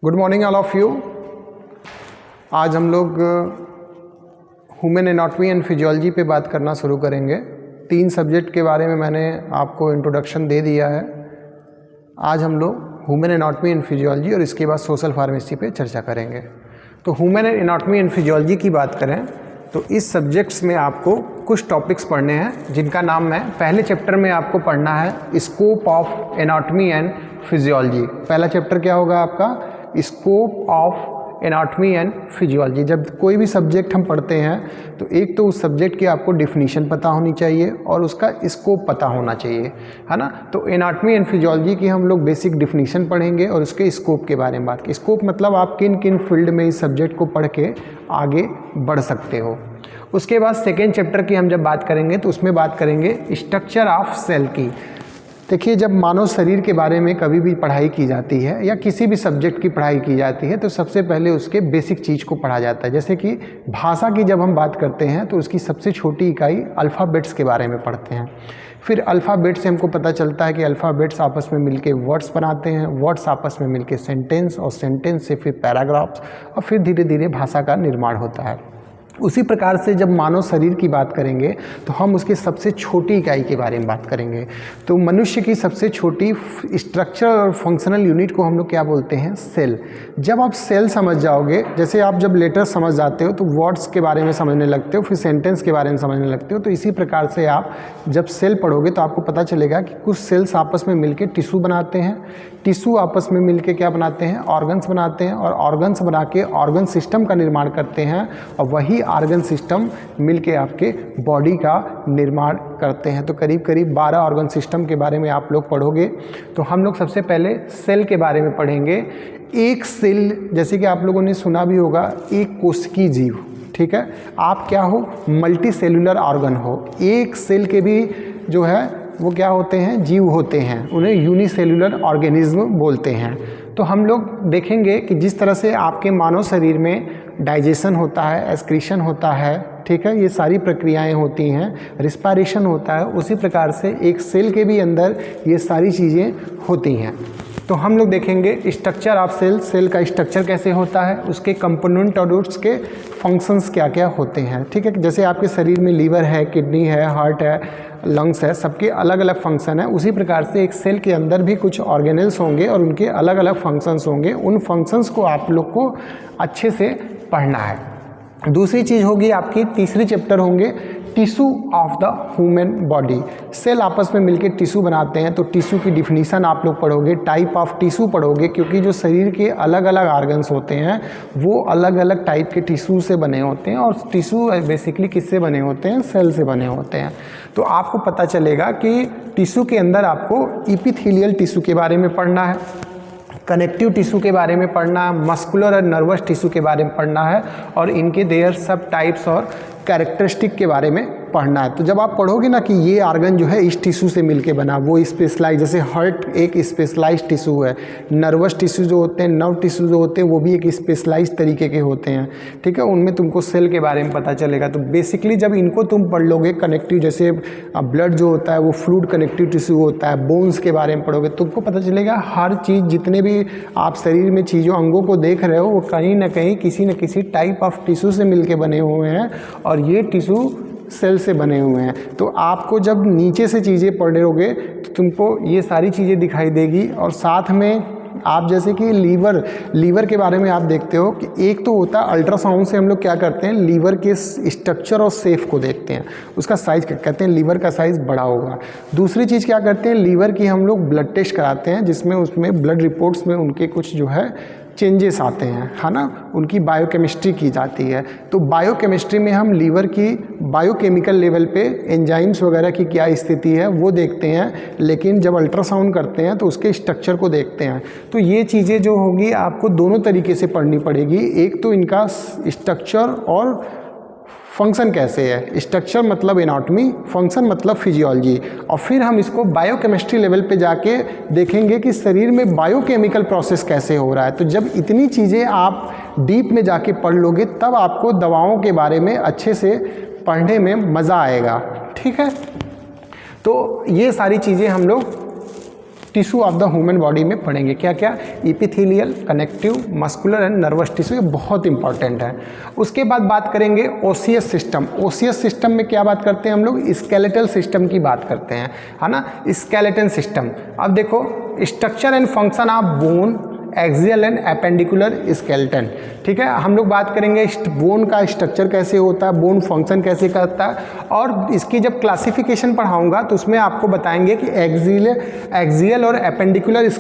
Good morning all of you. आज हम लोग ह्यूमन एनाटॉमी एंड फिजियोलॉजी पे बात करना शुरू करेंगे। 3 सब्जेक्ट के बारे में मैंने आपको इंट्रोडक्शन दे दिया है। आज हम लोग ह्यूमन एनाटॉमी एंड फिजियोलॉजी और इसके बाद सोशल फार्मेसी पे चर्चा करेंगे। तो ह्यूमन एनाटॉमी एंड फिजियोलॉजी की बात करें तो इस सब्जेक्ट्स में आपको कुछ टॉपिक्स पढ़ने हैं जिनका नाम है, पहले चैप्टर में आपको पढ़ना है scope of anatomy and physiology. पहला चैप्टर क्या होगा आपका? Scope of anatomy and physiology. जब कोई भी सब्जेक्ट हम पढ़ते हैं तो एक तो उस सब्जेक्ट की आपको डिफिनीशन पता होनी चाहिए और उसका स्कोप पता होना चाहिए, है ना। तो एनाटॉमी एंड फिजियोलॉजी की हम लोग बेसिक डिफिनीशन पढ़ेंगे और उसके स्कोप के बारे में बात की। स्कोप मतलब आप किन किन फील्ड में इस सब्जेक्ट को पढ़ के आगे बढ़ सकते हो। उसके बाद सेकेंड चैप्टर की हम जब बात करेंगे तो उसमें बात करेंगे स्ट्रक्चर ऑफ सेल की। देखिए, जब मानव शरीर के बारे में कभी भी पढ़ाई की जाती है या किसी भी सब्जेक्ट की पढ़ाई की जाती है तो सबसे पहले उसके बेसिक चीज़ को पढ़ा जाता है। जैसे कि भाषा की जब हम बात करते हैं तो उसकी सबसे छोटी इकाई अल्फ़ाबेट्स के बारे में पढ़ते हैं। फिर अल्फ़ाबेट से हमको पता चलता है कि अल्फ़ाबेट्स आपस में मिलके वर्ड्स बनाते हैं, वर्ड्स आपस में मिलके सेंटेंस, और सेंटेंस से फिर पैराग्राफ्स, और फिर धीरे धीरे भाषा का निर्माण होता है। उसी प्रकार से जब मानव शरीर की बात करेंगे तो हम उसकी सबसे छोटी इकाई के बारे में बात करेंगे। तो मनुष्य की सबसे छोटी स्ट्रक्चर और फंक्शनल यूनिट को हम लोग क्या बोलते हैं? सेल। जब आप सेल समझ जाओगे, जैसे आप जब लेटर समझ जाते हो तो वर्ड्स के बारे में समझने लगते हो, फिर सेंटेंस के बारे में समझने लगते हो, तो इसी प्रकार से आप जब सेल पढ़ोगे तो आपको पता चलेगा कि कुछ सेल्स आपस में मिलकर टिश्यू बनाते हैं, टिश्यू आपस में मिलके क्या बनाते हैं? ऑर्गन्स बनाते हैं, और ऑर्गन्स बना के ऑर्गन सिस्टम का निर्माण करते हैं, और वही ऑर्गन सिस्टम मिलके आपके बॉडी का निर्माण करते हैं। तो करीब करीब 12 ऑर्गन सिस्टम के बारे में आप लोग पढ़ोगे। तो हम लोग सबसे पहले सेल के बारे में पढ़ेंगे। एक सेल, जैसे कि आप लोगों ने सुना भी होगा, एक कोशिकीय जीव, ठीक है। आप क्या हो? मल्टी सेलुलर ऑर्गन हो। एक सेल के भी जो है वो क्या होते हैं? जीव होते हैं। उन्हें यूनिसेलुलर ऑर्गेनिज्म बोलते हैं। तो हम लोग देखेंगे कि जिस तरह से आपके मानव शरीर में डाइजेशन होता है, एक्सक्रीशन होता है, ठीक है, ये सारी प्रक्रियाएं होती हैं, रिस्पायरेशन होता है, उसी प्रकार से एक सेल के भी अंदर ये सारी चीज़ें होती हैं। तो हम लोग देखेंगे स्ट्रक्चर ऑफ सेल, सेल का स्ट्रक्चर कैसे होता है, उसके कंपोनेंट और उसके फंक्शंस क्या क्या होते हैं, ठीक है। जैसे आपके शरीर में लीवर है, किडनी है, हार्ट है, लंग्स है, सबके अलग अलग फंक्शन है। उसी प्रकार से एक सेल के अंदर भी कुछ ऑर्गेनेल्स होंगे और उनके अलग अलग फंक्शंस होंगे। उन फंक्शंस को आप लोग को अच्छे से पढ़ना है। दूसरी चीज़ होगी आपकी, तीसरी चैप्टर होंगे tissue of the human body. Cell आपस में मिलकर टिश्यू बनाते हैं, तो टिश्यू की डिफिनीशन आप लोग पढ़ोगे, टाइप ऑफ टिश्यू पढ़ोगे, क्योंकि जो शरीर के अलग अलग ऑर्गन्स होते हैं वो अलग अलग टाइप के टिश्यू से बने होते हैं, और टिश्यू बेसिकली किससे बने होते हैं? सेल से बने होते हैं। तो आपको पता चलेगा कि टिश्यू के अंदर आपको एपिथेलियल टिश्यू के बारे में पढ़ना है, कनेक्टिव टिश्यू के बारे में पढ़ना है, मस्कुलर और नर्वस टिश्यू के बारे में पढ़ना है, और इनके देयर सब टाइप्स और कैरेक्टरिस्टिक के बारे में पढ़ना है। तो जब आप पढ़ोगे ना कि ये ऑर्गन जो है इस टिश्यू से मिलके बना, वो स्पेशलाइज, जैसे हार्ट एक स्पेशलाइज टिश्यू है, नर्वस टिश्यू जो होते हैं, नर्व टिश्यू जो होते हैं, वो भी एक स्पेशलाइज तरीके के होते हैं, ठीक है। उनमें तुमको सेल के बारे में पता चलेगा। तो बेसिकली जब इनको तुम पढ़ लोगे, कनेक्टिव, जैसे ब्लड जो होता है वो फ्लूइड कनेक्टिव टिश्यू होता है, बोन्स के बारे में पढ़ोगे, तुमको पता चलेगा हर चीज़, जितने भी आप शरीर में चीज़ों अंगों को देख रहे हो वो कहीं ना कहीं किसी न किसी टाइप ऑफ टिश्यू से मिलके बने हुए हैं, और ये टिश्यू सेल से बने हुए हैं। तो आपको जब नीचे से चीज़ें पढ़ोगे तो तुमको ये सारी चीज़ें दिखाई देगी। और साथ में आप जैसे कि लीवर के बारे में आप देखते हो कि एक तो होता है अल्ट्रासाउंड से हम लोग क्या करते हैं, लीवर के स्ट्रक्चर और शेप को देखते हैं, उसका साइज कहते हैं लीवर का साइज़ बड़ा होगा। दूसरी चीज़ क्या करते हैं, लीवर की हम लोग ब्लड टेस्ट कराते हैं, जिसमें उसमें ब्लड रिपोर्ट्स में उनके कुछ जो है चेंजेस आते हैं, है ना, उनकी बायोकेमिस्ट्री की जाती है। तो बायोकेमिस्ट्री में हम लीवर की बायोकेमिकल लेवल पे एंजाइम्स वगैरह की क्या स्थिति है वो देखते हैं, लेकिन जब अल्ट्रासाउंड करते हैं तो उसके स्ट्रक्चर को देखते हैं। तो ये चीज़ें जो होगी आपको दोनों तरीके से पढ़नी पड़ेगी। एक तो इनका स्ट्रक्चर और फंक्शन कैसे है, स्ट्रक्चर मतलब एनाटॉमी, फंक्शन मतलब फिजियोलॉजी, और फिर हम इसको बायोकेमिस्ट्री लेवल पे जाके देखेंगे कि शरीर में बायोकेमिकल प्रोसेस कैसे हो रहा है। तो जब इतनी चीज़ें आप डीप में जाके पढ़ लोगे तब आपको दवाओं के बारे में अच्छे से पढ़ने में मज़ा आएगा, ठीक है। तो ये सारी चीज़ें हम लोग tissue of the human body में पढ़ेंगे। क्या क्या? Epithelial, connective, muscular and nervous tissue, ये बहुत इंपॉर्टेंट है। उसके बाद बात करेंगे ओसियस सिस्टम। ओसियस सिस्टम में क्या बात करते हैं हम लोग? स्केलेटल सिस्टम की बात करते हैं, है ना, स्केलेटन सिस्टम। अब देखो structure and function of bone, axial and appendicular skeleton, ठीक है। हम लोग बात करेंगे बोन का स्ट्रक्चर कैसे होता है, बोन फंक्शन कैसे करता है, और इसकी जब क्लासिफिकेशन पढ़ाऊंगा तो उसमें आपको बताएंगे कि एक्सियल और एपेंडिकुलर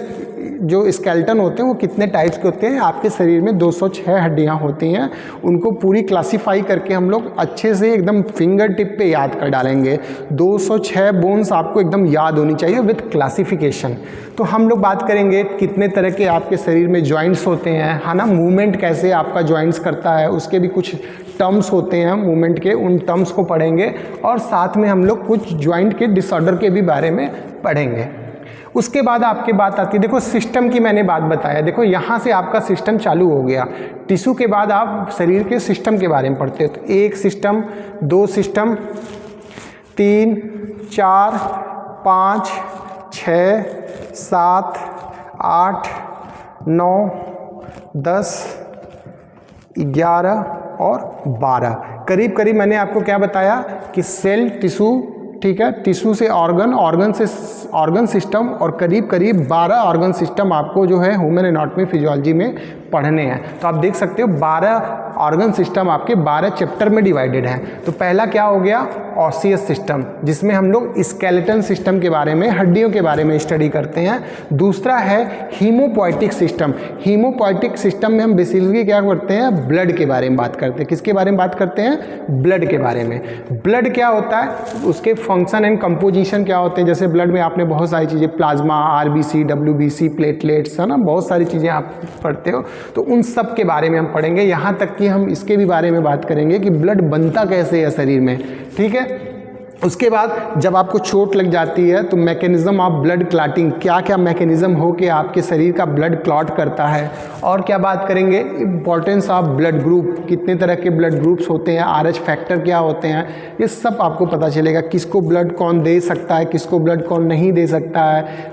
जो स्केलेटन होते हैं वो कितने टाइप्स के होते हैं। आपके शरीर में 206 हड्डियां होती हैं, उनको पूरी क्लासीफाई करके हम लोग अच्छे से एकदम फिंगर टिप पे याद कर डालेंगे। 206 बोन्स आपको एकदम याद होनी चाहिए विथ क्लासिफिकेशन। तो हम लोग बात करेंगे कितने तरह के आपके शरीर में जॉइंट्स होते हैं, है ना, मूवमेंट कैसे आपका जॉइंट्स करता है, उसके भी कुछ टर्म्स होते हैं मूवमेंट के, उन टर्म्स को पढ़ेंगे, और साथ में हम लोग कुछ जॉइंट के डिसऑर्डर के भी बारे में पढ़ेंगे। उसके बाद आपके बात आती है, देखो सिस्टम की मैंने बात बताया, देखो यहाँ से आपका सिस्टम चालू हो गया। टिश्यू के बाद आप शरीर के सिस्टम के बारे में पढ़ते हो, तो 1 सिस्टम, 2 सिस्टम, 3, 4, 5, 6, 7, 8, 9, 10, 11 और 12, करीब करीब मैंने आपको क्या बताया कि सेल, टिश्यू, ठीक है, टिश्यू से ऑर्गन, ऑर्गन से ऑर्गन सिस्टम, और करीब करीब 12 ऑर्गन सिस्टम आपको जो है ह्यूमन एनाटॉमी फिजियोलॉजी में पढ़ने हैं। तो आप देख सकते हो 12 ऑर्गन सिस्टम आपके 12 चैप्टर में डिवाइडेड हैं। तो पहला क्या हो गया? ऑसियस सिस्टम, जिसमें हम लोग स्केलेटन सिस्टम के बारे में, हड्डियों के बारे में स्टडी करते हैं। दूसरा है हीमोपोएटिक सिस्टम। हीमोपोएटिक सिस्टम में हम बेसिकली क्या करते हैं? ब्लड के बारे में बात करते हैं। किसके बारे में बात करते हैं? ब्लड के बारे में। ब्लड क्या होता है, उसके फंक्शन एंड कंपोजिशन क्या होते हैं। जैसे ब्लड में आपने बहुत सारी चीज़ें, प्लाज्मा, आरबीसी, डब्ल्यूबीसी, प्लेटलेट्स, है ना, बहुत सारी चीज़ें आप पढ़ते हो, तो उन सब के बारे में हम पढ़ेंगे। यहाँ तक कि हम इसके भी बारे में बात करेंगे कि ब्लड बनता कैसे है शरीर में, ठीक है। उसके बाद जब आपको चोट लग जाती है तो मैकेनिज्म ऑफ ब्लड क्लॉटिंग, क्या क्या मैकेनिज्म हो के आपके शरीर का ब्लड क्लॉट करता है। और क्या बात करेंगे? इंपॉर्टेंस ऑफ ब्लड ग्रुप, कितने तरह के ब्लड ग्रुप्स होते हैं, आरएच फैक्टर क्या होते हैं, ये सब आपको पता चलेगा। किसको ब्लड कौन दे सकता है, किसको ब्लड कौन नहीं दे सकता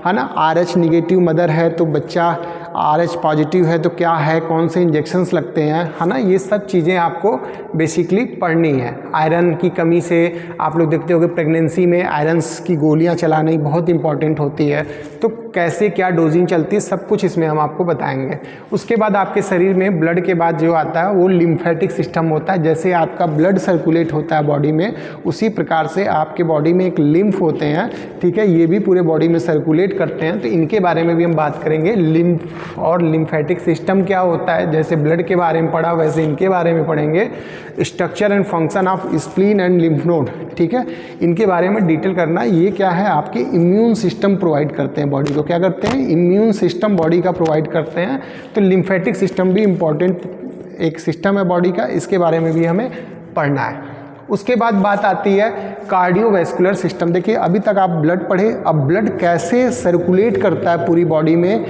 है ना। आरएच निगेटिव मदर है तो बच्चा, आरएच पॉजिटिव है तो क्या है, कौन से इंजेक्शंस लगते हैं, है ना, ये सब चीज़ें आपको बेसिकली पढ़नी है। आयरन की कमी से आप लोग देखते हो कि प्रेगनेंसी में आयरन्स की गोलियां चलानी बहुत इंपॉर्टेंट होती है, तो कैसे क्या डोजिंग चलती है, सब कुछ इसमें हम आपको बताएंगे। उसके बाद आपके शरीर में ब्लड के बाद जो आता है वो लिम्फेटिक सिस्टम होता है। जैसे आपका ब्लड सर्कुलेट होता है बॉडी में, उसी प्रकार से आपके बॉडी में एक लिम्फ होते हैं, ठीक है, ये भी पूरे बॉडी में सर्कुलेट करते हैं। तो इनके बारे में भी हम बात करेंगे। लिम्फ और लिम्फेटिक सिस्टम क्या होता है, जैसे ब्लड के बारे में पढ़ा वैसे इनके बारे में पढ़ेंगे। Structure and function of spleen and lymph node, ठीक है, इनके बारे में डिटेल करना। ये क्या है, आपके इम्यून सिस्टम प्रोवाइड करते हैं बॉडी को, क्या करते हैं, इम्यून सिस्टम बॉडी का प्रोवाइड करते हैं। तो लिम्फेटिक सिस्टम भी इम्पॉर्टेंट एक सिस्टम है बॉडी का, इसके बारे में भी हमें पढ़ना है। उसके बाद बात आती है कार्डियोवैस्कुलर सिस्टम। देखिए अभी तक आप ब्लड पढ़े, अब ब्लड कैसे सर्कुलेट करता है पूरी बॉडी में,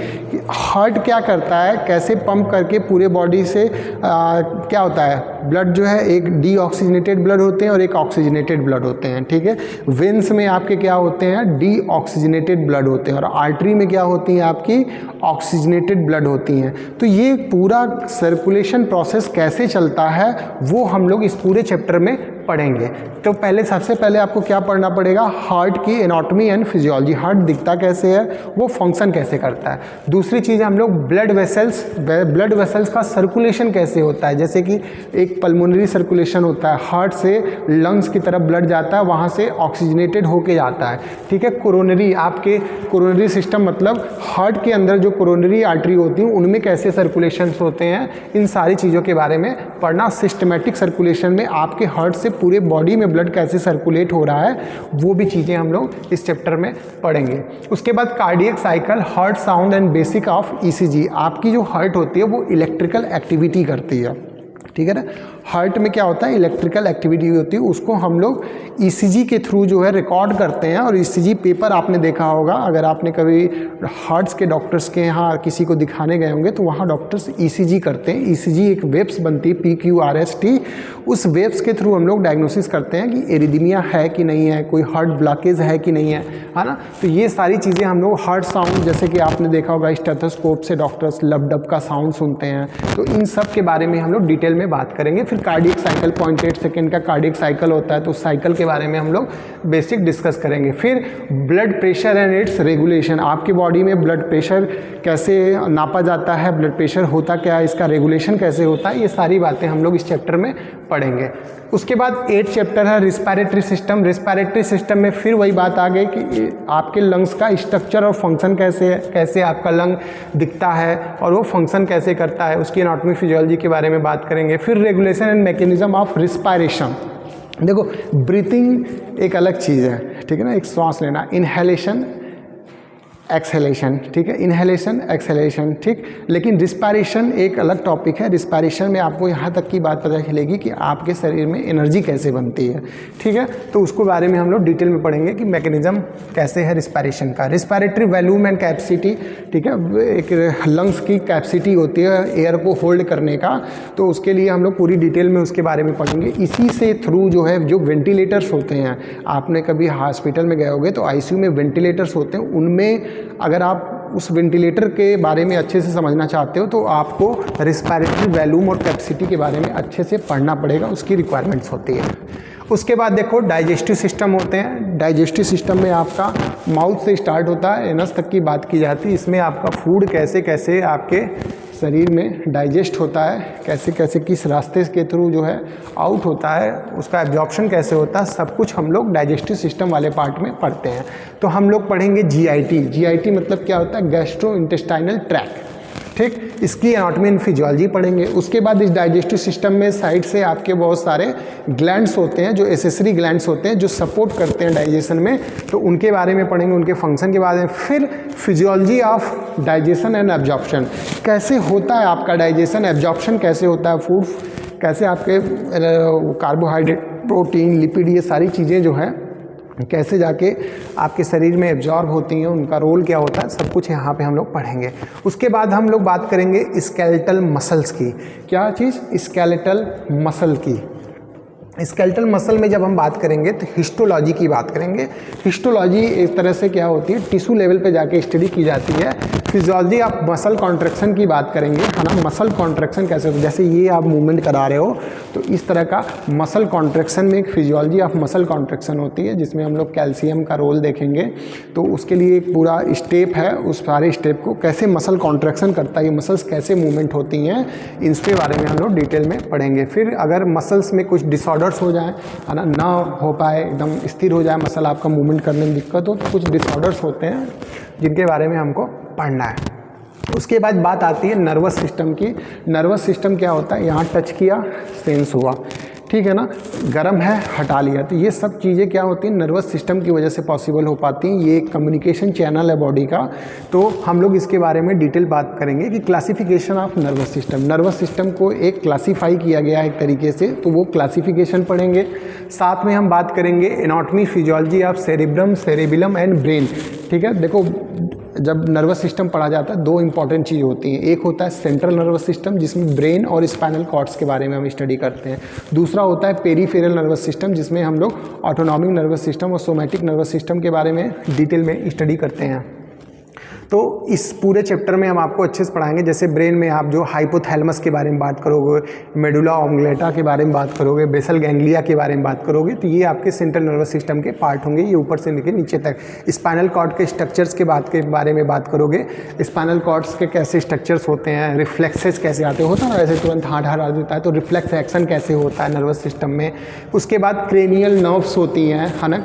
हार्ट क्या करता है, कैसे पंप करके पूरे बॉडी से क्या होता है, ब्लड जो है एक डीऑक्सीजनेटेड ब्लड होते हैं और एक ऑक्सीजनेटेड ब्लड होते हैं, ठीक है। वेंस में आपके क्या होते हैं, डीऑक्सीजनेटेड ब्लड होते हैं, और आर्टरी में क्या होती हैं आपकी, ऑक्सीजनेटेड ब्लड होती हैं। तो ये पूरा सर्कुलेशन प्रोसेस कैसे चलता है वो हम लोग इस पूरे चैप्टर में पढ़ेंगे। तो पहले सबसे पहले आपको क्या पढ़ना पड़ेगा, हार्ट की एनाटॉमी एंड फिजियोलॉजी, हार्ट दिखता कैसे है, वो फंक्शन कैसे करता है। दूसरी चीज़ हम लोग ब्लड वेसल्स का सर्कुलेशन कैसे होता है। जैसे कि एक पल्मोनरी सर्कुलेशन होता है, हार्ट से लंग्स की तरफ ब्लड जाता है, वहाँ से ऑक्सीजनेटेड होके जाता है, ठीक है। कोरोनरी, आपके कोरोनरी सिस्टम मतलब हार्ट के अंदर जो कोरोनरी आर्टरी होती हैं उनमें कैसे सर्कुलेशंस होते हैं, इन सारी चीज़ों के बारे में पढ़ना। सिस्टमेटिक सर्कुलेशन में आपके हार्ट से पूरे बॉडी में ब्लड कैसे सर्कुलेट हो रहा है, वो भी चीज़ें हम लोग इस चैप्टर में पढ़ेंगे। उसके बाद cardiac cycle, heart sound and basic of ECG. आपकी जो हार्ट होती है वो इलेक्ट्रिकल एक्टिविटी करती है, ठीक है ना। हार्ट में क्या होता है, इलेक्ट्रिकल एक्टिविटी होती है, उसको हम लोग ईसीजी के थ्रू जो है रिकॉर्ड करते हैं। और ईसीजी पेपर आपने देखा होगा, अगर आपने कभी हार्ट्स के डॉक्टर्स के यहाँ किसी को दिखाने गए होंगे तो वहाँ डॉक्टर्स ईसीजी करते हैं। ईसीजी एक वेव्स बनती है PQRST, उस वेव्स के थ्रू हम लोग डायग्नोसिस करते हैं कि एरिदमिया है कि नहीं है, कोई हार्ट ब्लॉकेज है कि नहीं है ना। तो ये सारी चीज़ें हम लोग हार्ट साउंड, जैसे कि आपने देखा होगा स्टेथोस्कोप से डॉक्टर्स लब डब का साउंड सुनते हैं, तो इन सब के बारे में हम लोग डिटेल में बात करेंगे। फिर कार्डियक साइकिल 0.8 सेकेंड का कार्डियक साइकिल होता है, तो साइकिल के बारे में हम लोग बेसिक डिस्कस करेंगे। फिर blood pressure and it's regulation, आपकी बॉडी में ब्लड प्रेशर कैसे नापा जाता है, ब्लड प्रेशर होता क्या है, इसका रेगुलेशन कैसे होता है, ये सारी बातें हम लोग इस चैप्टर में पढ़ेंगे। उसके बाद 8 चैप्टर है रिस्पायरेटरी सिस्टम। रिस्पायरेटरी सिस्टम में फिर वही बात आ गई कि आपके लंग्स का स्ट्रक्चर और फंक्शन कैसे है, कैसे आपका लंग दिखता है और वो फंक्शन कैसे करता है, उसकी एनाटॉमी फिजियोलॉजी के बारे में बात करेंगे। फिर regulation and mechanism of respiration. देखो ब्रीथिंग एक अलग चीज़ है, ठीक है ना, एक सांस लेना, इनहेलेशन एक्सहेलेशन, ठीक है, इनहेलेशन एक्सहेलेशन, ठीक। लेकिन रिस्पायरेशन एक अलग टॉपिक है। रिस्पायरेशन में आपको यहाँ तक की बात पता चलेगी कि आपके शरीर में एनर्जी कैसे बनती है, ठीक है। तो उसको बारे में हम लोग डिटेल में पढ़ेंगे कि मैकेनिज्म कैसे है रिस्पायरेशन का। रिस्पायरेटरी वॉल्यूम एंड कैपेसिटी, ठीक है, एक लंग्स की कैपेसिटी होती है एयर को होल्ड करने का, तो उसके लिए हम लोग पूरी डिटेल में उसके बारे में पढ़ेंगे। इसी से थ्रू जो है जो वेंटिलेटर्स होते हैं, आपने कभी हॉस्पिटल में गए होगे तो ICU में वेंटिलेटर्स होते हैं, उनमें अगर आप उस वेंटिलेटर के बारे में अच्छे से समझना चाहते हो तो आपको रिस्पायरेटरी वॉल्यूम और कैपेसिटी के बारे में अच्छे से पढ़ना पड़ेगा, उसकी रिक्वायरमेंट्स होती है। उसके बाद देखो डाइजेस्टिव सिस्टम होते हैं। डाइजेस्टिव सिस्टम में आपका माउथ से स्टार्ट होता है, एनस तक की बात की जाती है। इसमें आपका फूड कैसे कैसे आपके शरीर में डाइजेस्ट होता है, कैसे कैसे किस रास्ते के थ्रू जो है आउट होता है, उसका एब्जॉर्प्शन कैसे होता है, सब कुछ हम लोग डाइजेस्टिव सिस्टम वाले पार्ट में पढ़ते हैं। तो हम लोग पढ़ेंगे GIT। GIT मतलब क्या होता है, गैस्ट्रो इंटेस्टाइनल ट्रैक्ट, ठीक। इसकी एनाटॉमी एंड फिजियोलॉजी पढ़ेंगे। उसके बाद इस डाइजेस्टिव सिस्टम में साइड से आपके बहुत सारे ग्लैंड्स होते हैं, जो एसेसरी ग्लैंड्स होते हैं जो सपोर्ट करते हैं डाइजेशन में, तो उनके बारे में पढ़ेंगे, उनके फंक्शन के बारे में। फिर physiology of digestion and absorption, कैसे होता है आपका डाइजेशन, एब्जॉर्प्शन कैसे होता है, फूड कैसे आपके कार्बोहाइड्रेट, प्रोटीन, लिपिड, ये सारी चीज़ें जो हैं कैसे जाके आपके शरीर में एब्जॉर्ब होती हैं, उनका रोल क्या होता है, सब कुछ यहाँ पे हम लोग पढ़ेंगे। उसके बाद हम लोग बात करेंगे स्केलेटल मसल्स की। क्या चीज़, स्केलेटल मसल की। स्केलेटल मसल में जब हम बात करेंगे तो हिस्टोलॉजी की बात करेंगे। हिस्टोलॉजी एक तरह से क्या होती है, टिश्यू लेवल पे जाके स्टडी की जाती है। फिजियोलॉजी आप मसल कॉन्ट्रैक्शन की बात करेंगे, है ना, मसल कॉन्ट्रैक्शन कैसे होता है, जैसे ये आप मूवमेंट करा रहे हो तो इस तरह का मसल कॉन्ट्रैक्शन में एक फिजियोलॉजी ऑफ मसल कॉन्ट्रैक्शन होती है, जिसमें हम लोग कैल्शियम का रोल देखेंगे। तो उसके लिए एक पूरा स्टेप है, उस सारे स्टेप को कैसे मसल कॉन्ट्रैक्शन करता है, ये मसल्स कैसे मूवमेंट होती हैं, इसके बारे में हम लोग डिटेल में पढ़ेंगे। फिर अगर मसल्स में कुछ डिसऑर्डर्स हो जाए, है ना हो पाए, एकदम स्थिर हो जाए मसल, आपका मूवमेंट करने में दिक्कत हो, तो कुछ डिसऑर्डर्स होते हैं जिनके बारे में हमको पढ़ना है। उसके बाद बात आती है नर्वस सिस्टम की। नर्वस सिस्टम क्या होता है, यहाँ टच किया, सेंस हुआ, ठीक है ना, गर्म है, हटा लिया, तो ये सब चीज़ें क्या होती हैं, नर्वस सिस्टम की वजह से पॉसिबल हो पाती हैं। ये एक कम्युनिकेशन चैनल है बॉडी का, तो हम लोग इसके बारे में डिटेल बात करेंगे कि classification of nervous system. Nervous system को एक क्लासीफाई किया गया है एक तरीके से, तो वो क्लासिफिकेशन पढ़ेंगे। साथ में हम बात करेंगे anatomy physiology of cerebrum, cerebellum and brain, ठीक है। देखो जब नर्वस सिस्टम पढ़ा जाता है, दो इंपॉर्टेंट चीज़ होती हैं, एक होता है सेंट्रल नर्वस सिस्टम जिसमें ब्रेन और स्पाइनल कॉर्ड्स के बारे में हम स्टडी करते हैं, दूसरा होता है पेरीफेरल नर्वस सिस्टम जिसमें हम लोग ऑटोनॉमिक नर्वस सिस्टम और सोमैटिक नर्वस सिस्टम के बारे में डिटेल में स्टडी करते हैं। तो इस पूरे चैप्टर में हम आपको अच्छे से पढ़ाएंगे। जैसे ब्रेन में आप जो हाइपोथैलेमस के बारे में बात करोगे, मेडुला ऑब्लेंगेटा के बारे में बात करोगे, बेसल गैंग्लिया के बारे में बात करोगे, तो ये आपके सेंट्रल नर्वस सिस्टम के पार्ट होंगे, ये ऊपर से लेकर नीचे तक। स्पाइनल कॉर्ड के स्ट्रक्चर्स के बारे में बात करोगे, स्पाइनल कॉर्ड्स के कैसे स्ट्रक्चर्स होते हैं, रिफ्लेक्सेस कैसे आते होता है ना, वैसे तुरंत हार्ट आ जाता है, तो रिफ्लेक्स एक्शन कैसे होता है नर्वस सिस्टम में। उसके बाद क्रेनियल नर्व्स होती हैं, है ना,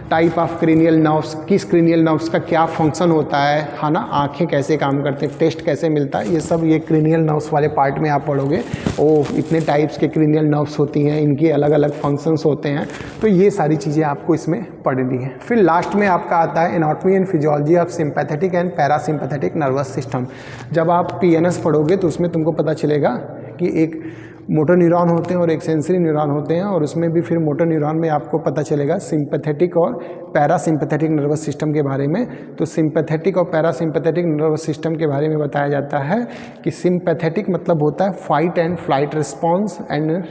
टाइप ऑफ क्रेनियल नर्व्स, किस क्रेनियल नर्व्स का क्या फंक्शन होता है ना, आंखें कैसे काम करते हैं, टेस्ट कैसे मिलता है, ये सब ये क्रेनियल नर्व्स वाले पार्ट में आप पढ़ोगे। इतने टाइप्स के क्रेनियल नर्व्स होती हैं, इनके अलग अलग फंक्शंस होते हैं, तो ये सारी चीज़ें आपको इसमें पढ़नी है। फिर लास्ट में आपका आता है anatomy and physiology of sympathetic and parasympathetic nervous system. जब आप PNS पढ़ोगे तो उसमें तुमको पता चलेगा कि एक मोटर न्यूरॉन होते हैं और एक सेंसरी न्यूरॉन होते हैं, और उसमें भी फिर मोटर न्यूरॉन में आपको पता चलेगा सिंपैथेटिक और पैरासिम्पैथेटिक नर्वस सिस्टम के बारे में। तो सिंपैथेटिक और पैरासिम्पैथेटिक नर्वस सिस्टम के बारे में बताया जाता है कि सिंपैथेटिक मतलब होता है fight and flight response, and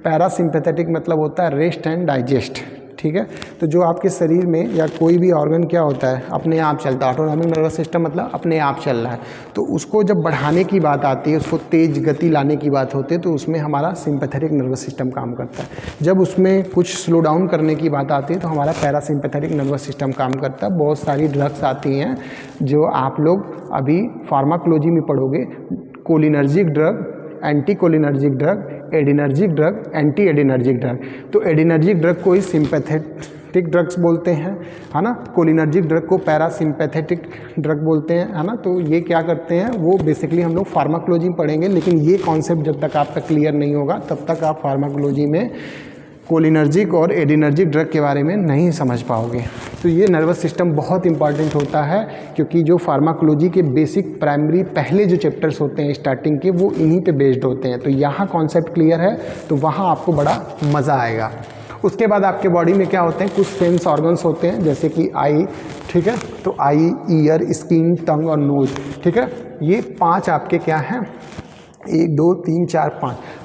parasympathetic मतलब होता है रेस्ट एंड डाइजेस्ट। ठीक है, तो जो आपके शरीर में या कोई भी ऑर्गन क्या होता है, अपने आप चलता है। ऑटोनॉमिक नर्वस सिस्टम मतलब अपने आप चल रहा है, तो उसको जब बढ़ाने की बात आती है, उसको तेज गति लाने की बात होती है, तो उसमें हमारा सिंपैथेटिक नर्वस सिस्टम काम करता है। जब उसमें कुछ स्लो डाउन करने की बात आती है तो हमारा पैरासिम्पैथेटिक नर्वस सिस्टम काम करता है। बहुत सारी ड्रग्स आती हैं जो आप लोग अभी फार्माकोलॉजी में पढ़ोगे, cholinergic drug, anti cholinergic drug, adrenergic drug, anti adrenergic drug. तो एडिनर्जिक ड्रग को ही सिंपैथेटिक ड्रग्स बोलते हैं, है ना। कोलिनर्जिक ड्रग को पैरासिम्पैथेटिक ड्रग बोलते हैं, है ना। तो ये क्या करते हैं, वो बेसिकली हम लोग फार्माकोलॉजी में पढ़ेंगे, लेकिन ये कॉन्सेप्ट जब तक आपका क्लियर नहीं होगा तब तक आप फार्माकोलॉजी में कोलिनर्जिक और एडिनर्जिक ड्रग के बारे में नहीं समझ पाओगे। तो ये नर्वस सिस्टम बहुत इंपॉर्टेंट होता है, क्योंकि जो फार्माकोलॉजी के बेसिक प्राइमरी पहले जो चैप्टर्स होते हैं स्टार्टिंग के, वो इन्हीं पे बेस्ड होते हैं। तो यहाँ कॉन्सेप्ट क्लियर है तो वहाँ आपको बड़ा मज़ा आएगा। उसके बाद आपके बॉडी में क्या होते हैं, कुछ सेंस ऑर्गन्स होते हैं, जैसे कि आई, ठीक है। तो आई, ईयर, स्किन, टंग और नोज, ठीक है। ये 5 आपके क्या हैं, 1 2 3 4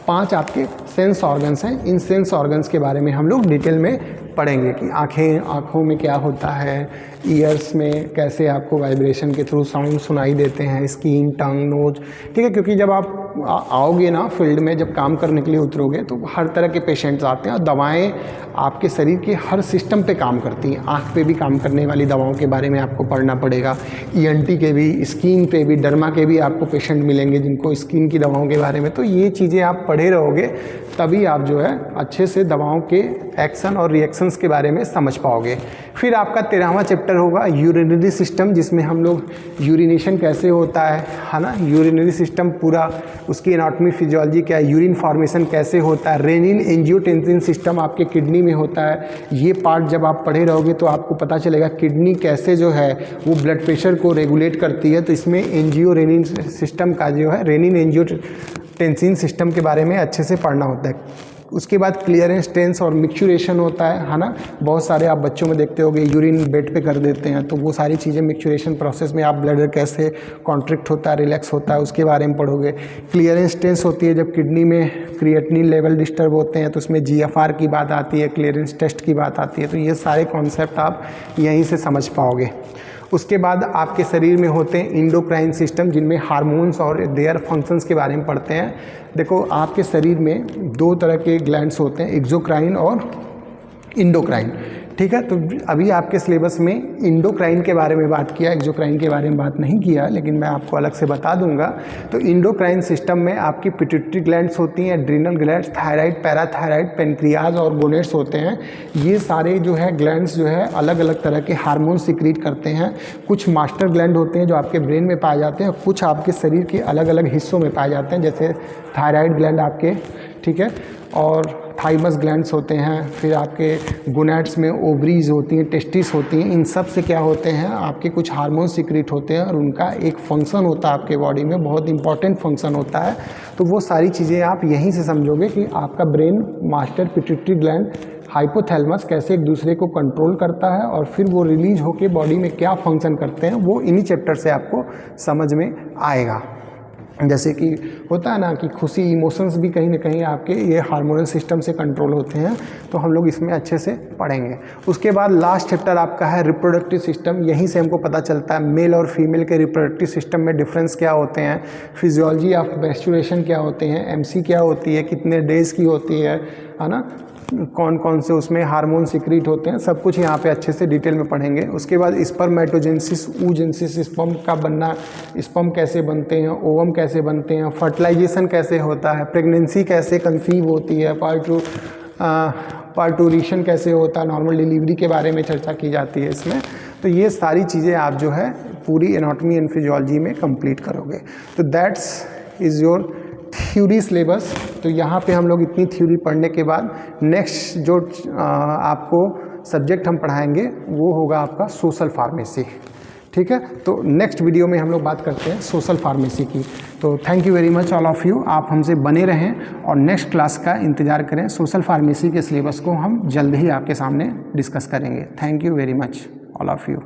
5 आपके सेंस ऑर्गन्स हैं। इन सेंस ऑर्गन्स के बारे में हम लोग डिटेल में पढ़ेंगे कि आँखों में क्या होता है, ईयर्स में कैसे आपको वाइब्रेशन के थ्रू साउंड सुनाई देते हैं, स्किन, टंग, नोज, ठीक है। क्योंकि जब आप आओगे ना फील्ड में, जब काम करने के लिए उतरोगे, तो हर तरह के पेशेंट्स आते हैं और दवाएं आपके शरीर के हर सिस्टम पे काम करती हैं। आँख पे भी काम करने वाली दवाओं के बारे में आपको पढ़ना पड़ेगा, ENT के भी, स्किन पे भी, डर्मा के भी आपको पेशेंट मिलेंगे जिनको स्किन की दवाओं के बारे में। तो ये चीज़ें आप पढ़े रहोगे तभी आप जो है अच्छे से दवाओं के एक्शन और रिएक्शंस के बारे में समझ पाओगे। फिर आपका 13वां चैप्टर होगा यूरिनरी सिस्टम, जिसमें हम लोग यूरिनेशन कैसे होता है ना। यूरिनरी सिस्टम पूरा, उसकी एनाटॉमी, फिजियोलॉजी क्या है, यूरिन फॉर्मेशन कैसे होता है, रेनिन एंजियोटेंसिन सिस्टम आपके किडनी में होता है। ये पार्ट जब आप पढ़े रहोगे तो आपको पता चलेगा किडनी कैसे जो है वो ब्लड प्रेशर को रेगुलेट करती है। तो इसमें एंजियो रेनिन सिस्टम का जो है, रेनिन एंजियोटेंसिन सिस्टम के बारे में अच्छे से पढ़ना होता है। उसके बाद क्लियरेंस, टेंस और मिक्चुरेशन होता है ना। बहुत सारे आप बच्चों में देखते होंगे यूरिन बेड पे कर देते हैं, तो वो सारी चीज़ें मिक्चुरेशन प्रोसेस में आप ब्लडर कैसे कॉन्ट्रैक्ट होता है, रिलैक्स होता है, उसके बारे में पढ़ोगे। क्लियरेंस टेंस होती है जब किडनी में क्रिएटिनिन लेवल डिस्टर्ब होते हैं, तो उसमें GFR की बात आती है, क्लियरेंस टेस्ट की बात आती है। तो ये सारे कॉन्सेप्ट आप यहीं से समझ पाओगे। उसके बाद आपके शरीर में होते हैं इंडोक्राइन सिस्टम, जिनमें हार्मोन्स और देयर फंक्शंस के बारे में पढ़ते हैं। देखो, आपके शरीर में 2 तरह के ग्लैंड्स होते हैं, एक्सोक्राइन और इंडोक्राइन, ठीक है। तो अभी आपके सिलेबस में इंडोक्राइन के बारे में बात किया, एक्सोक्राइन के बारे में बात नहीं किया, लेकिन मैं आपको अलग से बता दूंगा। तो इंडोक्राइन सिस्टम में आपकी पिट्यूटरी ग्लैंड्स होती हैं, adrenal glands, thyroid, parathyroid, pancreas और गोनेट्स होते हैं। ये सारे जो है ग्लैंड्स जो है अलग अलग तरह के हार्मोन सिक्रीट करते हैं। कुछ मास्टर ग्लैंड होते हैं जो आपके ब्रेन में पाए जाते हैं, कुछ आपके शरीर के अलग अलग हिस्सों में पाए जाते हैं, जैसे थायराइड ग्लैंड आपके, ठीक है, और थाइमस ग्लैंड्स होते हैं। फिर आपके गोनैड्स में ओवरीज होती हैं, टेस्टिस होती हैं। इन सब से क्या होते हैं, आपके कुछ हार्मोन सिक्रीट होते हैं और उनका एक फंक्शन होता है आपके बॉडी में, बहुत इंपॉर्टेंट फंक्शन होता है। तो वो सारी चीज़ें आप यहीं से समझोगे कि आपका brain, master, pituitary gland, hypothalamus कैसे एक दूसरे को कंट्रोल करता है और फिर वो रिलीज होकर बॉडी में क्या फंक्शन करते हैं, वो इन्हीं चैप्टर से आपको समझ में आएगा। जैसे कि होता है ना कि खुशी, इमोशंस भी कहीं ना कहीं आपके ये हार्मोनल सिस्टम से कंट्रोल होते हैं, तो हम लोग इसमें अच्छे से पढ़ेंगे। उसके बाद लास्ट चैप्टर आपका है रिप्रोडक्टिव सिस्टम। यहीं से हमको पता चलता है मेल और फीमेल के रिप्रोडक्टिव सिस्टम में डिफरेंस क्या होते हैं, फिजियोलॉजी ऑफ मेंस्ट्रुएशन क्या होते हैं, MC क्या होती है, कितने डेज की होती है ना, कौन कौन से उसमें हार्मोन सिक्रीट होते हैं, सब कुछ यहाँ पे अच्छे से डिटेल में पढ़ेंगे। उसके बाद स्पर्मेटोजेनेसिस, oogenesis, स्पर्म का बनना, स्पर्म कैसे बनते हैं, ओवम कैसे बनते हैं, फर्टिलाइजेशन कैसे होता है, प्रेगनेंसी कैसे कंसीव होती है, पार्टूरेशन कैसे होता है, नॉर्मल डिलीवरी के बारे में चर्चा की जाती है इसमें। तो ये सारी चीज़ें आप जो है पूरी एनाटॉमी एंड फिजियोलॉजी में कंप्लीट करोगे। तो that's is your theory syllabus. तो यहाँ पे हम लोग इतनी थ्योरी पढ़ने के बाद नेक्स्ट जो आपको सब्जेक्ट हम पढ़ाएंगे वो होगा आपका सोशल फार्मेसी। ठीक है। तो नेक्स्ट वीडियो में हम लोग बात करते हैं सोशल फार्मेसी की। तो thank you very much all of you, आप हमसे बने रहें और नेक्स्ट क्लास का इंतज़ार करें। सोशल फार्मेसी के सिलेबस को हम जल्द ही आपके सामने डिस्कस करेंगे। Thank you very much all of you.